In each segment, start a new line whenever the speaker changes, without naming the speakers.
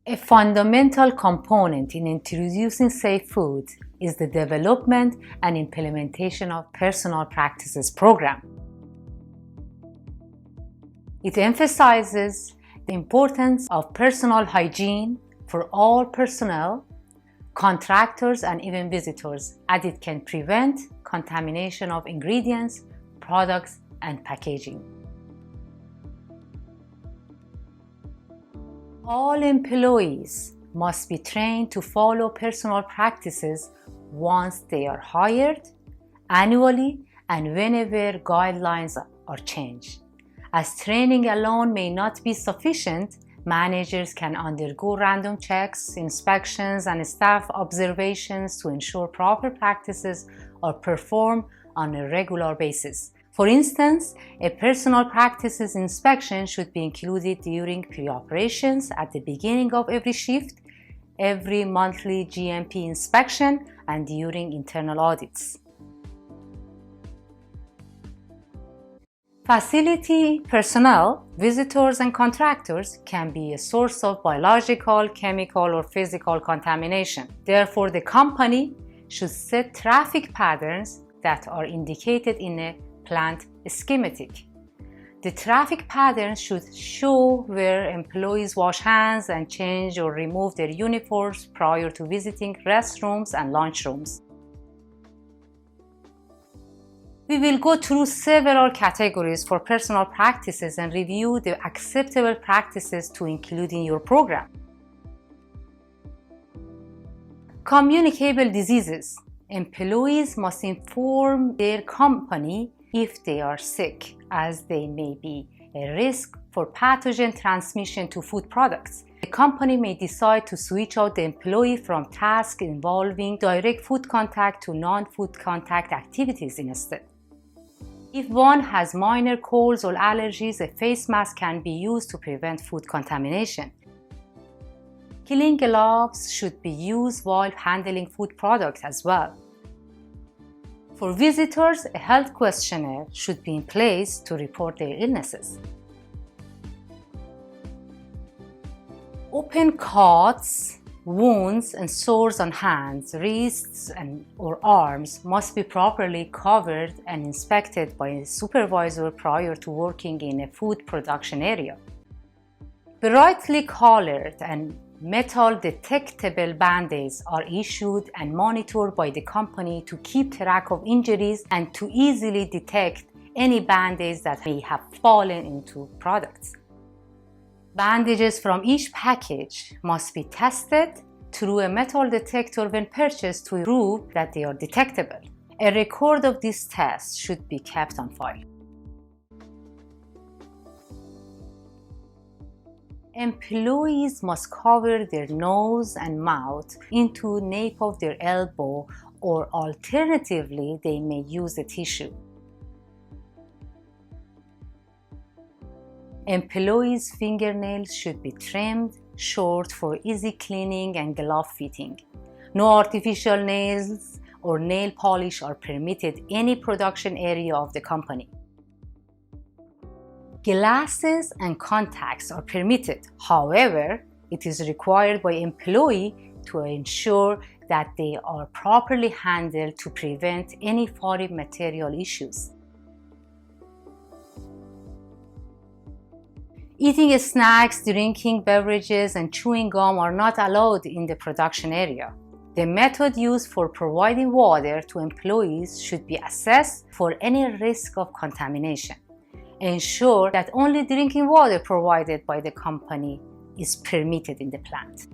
A fundamental component in introducing safe food is the development and implementation of personal practices program. It emphasizes the importance of personal hygiene for all personnel, contractors, and even visitors, as it can prevent contamination of ingredients, products, and packaging. All employees must be trained to follow personal practices once they are hired, annually, and whenever guidelines are changed. As training alone may not be sufficient, managers can undergo random checks, inspections, and staff observations to ensure proper practices are performed on a regular basis. For instance, a personal practices inspection should be included during pre-operations at the beginning of every shift, every monthly GMP inspection, and during internal audits. Facility personnel, visitors, and contractors can be a source of biological, chemical, or physical contamination. Therefore, the company should set traffic patterns that are indicated in a plant schematic. The traffic patterns should show where employees wash hands and change or remove their uniforms prior to visiting restrooms and lunchrooms. We will go through several categories for personal practices and review the acceptable practices to include in your program. Communicable diseases. Employees must inform their company if they are sick, as they may be a risk for pathogen transmission to food products. The company may decide to switch out the employee from tasks involving direct food contact to non-food contact activities instead. If one has minor colds or allergies, a face mask can be used to prevent food contamination. Clean gloves should be used while handling food products as well. For visitors, a health questionnaire should be in place to report their illnesses. Open cuts, wounds, and sores on hands, wrists, or arms must be properly covered and inspected by a supervisor prior to working in a food production area. Brightly colored and metal detectable band-aids are issued and monitored by the company to keep track of injuries and to easily detect any band-aids that may have fallen into products. Bandages from each package must be tested through a metal detector when purchased to prove that they are detectable. A record of these tests should be kept on file. Employees must cover their nose and mouth into the nape of their elbow, or alternatively, they may use a tissue. Employees' fingernails should be trimmed short for easy cleaning and glove fitting. No artificial nails or nail polish are permitted in any production area of the company. Glasses and contacts are permitted. However, it is required by employee to ensure that they are properly handled to prevent any foreign material issues. Eating snacks, drinking beverages, and chewing gum are not allowed in the production area. The method used for providing water to employees should be assessed for any risk of contamination. Ensure that only drinking water provided by the company is permitted in the plant.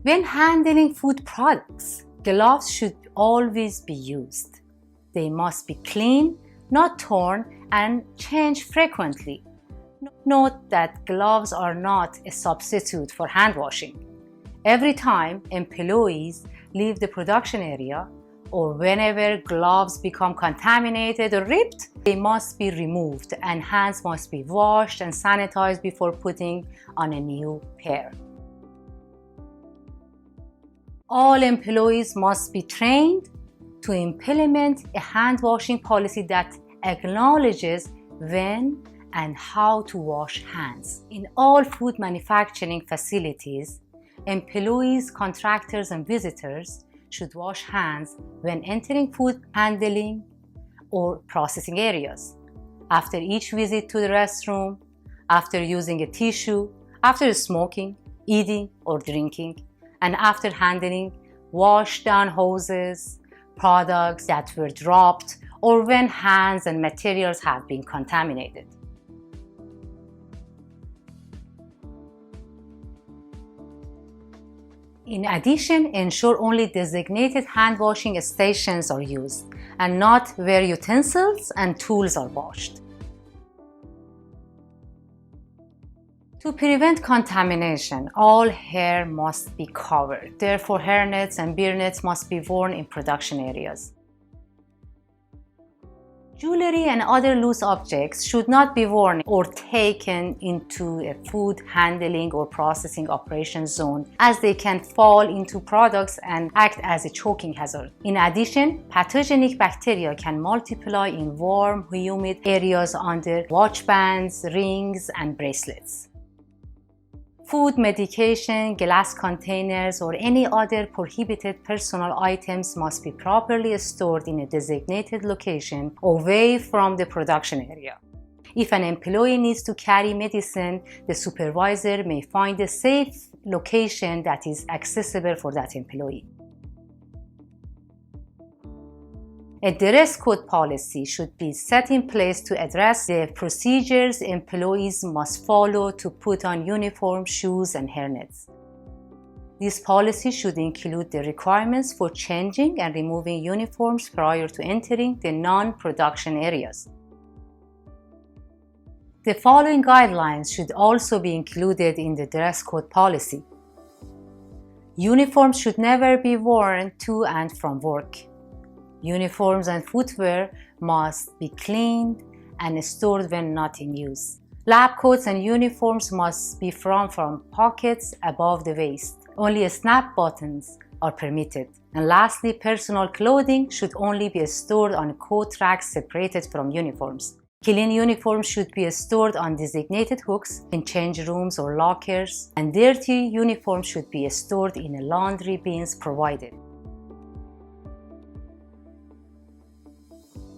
When handling food products, gloves should always be used. They must be clean, not torn, and changed frequently. Note that gloves are not a substitute for hand washing. Every time employees leave the production area, or whenever gloves become contaminated or ripped, they must be removed and hands must be washed and sanitized before putting on a new pair. All employees must be trained to implement a hand washing policy that acknowledges when and how to wash hands. In all food manufacturing facilities, employees, contractors, and visitors should wash hands when entering food handling or processing areas, after each visit to the restroom, after using a tissue, after smoking, eating, or drinking, and after handling wash-down hoses, products that were dropped, or when hands and materials have been contaminated. In addition, ensure only designated hand washing stations are used and not where utensils and tools are washed. To prevent contamination, all hair must be covered. Therefore, hairnets and beard nets must be worn in production areas. Jewelry and other loose objects should not be worn or taken into a food handling or processing operation zone, as they can fall into products and act as a choking hazard. In addition, pathogenic bacteria can multiply in warm, humid areas under watch bands, rings, and bracelets. Food, medication, glass containers, or any other prohibited personal items must be properly stored in a designated location away from the production area. If an employee needs to carry medicine, the supervisor may find a safe location that is accessible for that employee. A dress code policy should be set in place to address the procedures employees must follow to put on uniform, shoes, and hairnets. This policy should include the requirements for changing and removing uniforms prior to entering the non-production areas. The following guidelines should also be included in the dress code policy. Uniforms should never be worn to and from work. Uniforms and footwear must be cleaned and stored when not in use. Lab coats and uniforms must be from pockets above the waist. Only snap buttons are permitted. And lastly, personal clothing should only be stored on coat racks separated from uniforms. Clean uniforms should be stored on designated hooks in change rooms or lockers, and dirty uniforms should be stored in laundry bins provided.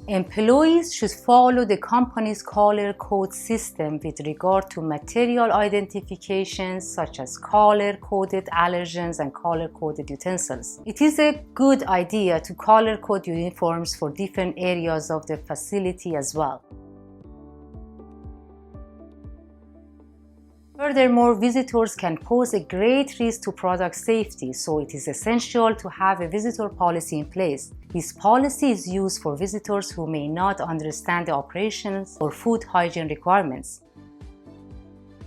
Employees should follow the company's color code system with regard to material identifications such as color-coded allergens and color-coded utensils. It is a good idea to color-code uniforms for different areas of the facility as well. Furthermore, visitors can pose a great risk to product safety, so it is essential to have a visitor policy in place. This policy is used for visitors who may not understand the operations or food hygiene requirements.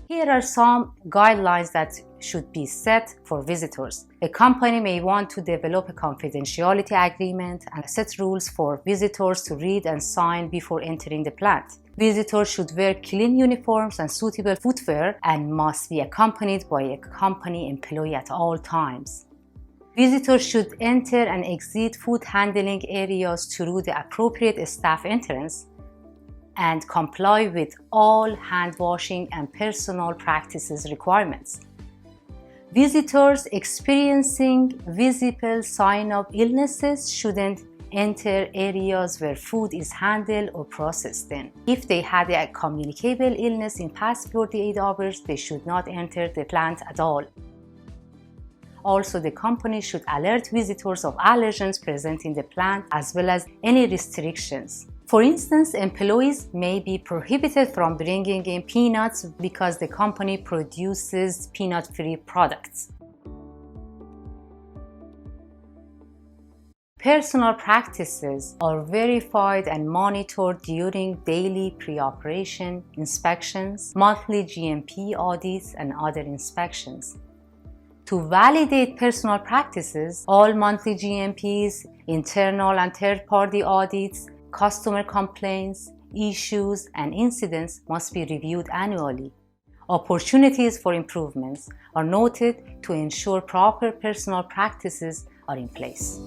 Here are some guidelines that should be set for visitors. A company may want to develop a confidentiality agreement and set rules for visitors to read and sign before entering the plant. Visitors should wear clean uniforms and suitable footwear and must be accompanied by a company employee at all times. Visitors should enter and exit food handling areas through the appropriate staff entrance and comply with all hand washing and personal practices requirements. Visitors experiencing visible sign of illnesses shouldn't enter areas where food is handled or processed in. If they had a communicable illness in past 48 hours, they should not enter the plant at all. Also, the company should alert visitors of allergens present in the plant as well as any restrictions. For instance, employees may be prohibited from bringing in peanuts because the company produces peanut-free products. Personal practices are verified and monitored during daily pre-operation inspections, monthly GMP audits, and other inspections. To validate personal practices, all monthly GMPs, internal and third-party audits, customer complaints, issues, and incidents must be reviewed annually. Opportunities for improvements are noted to ensure proper personal practices are in place.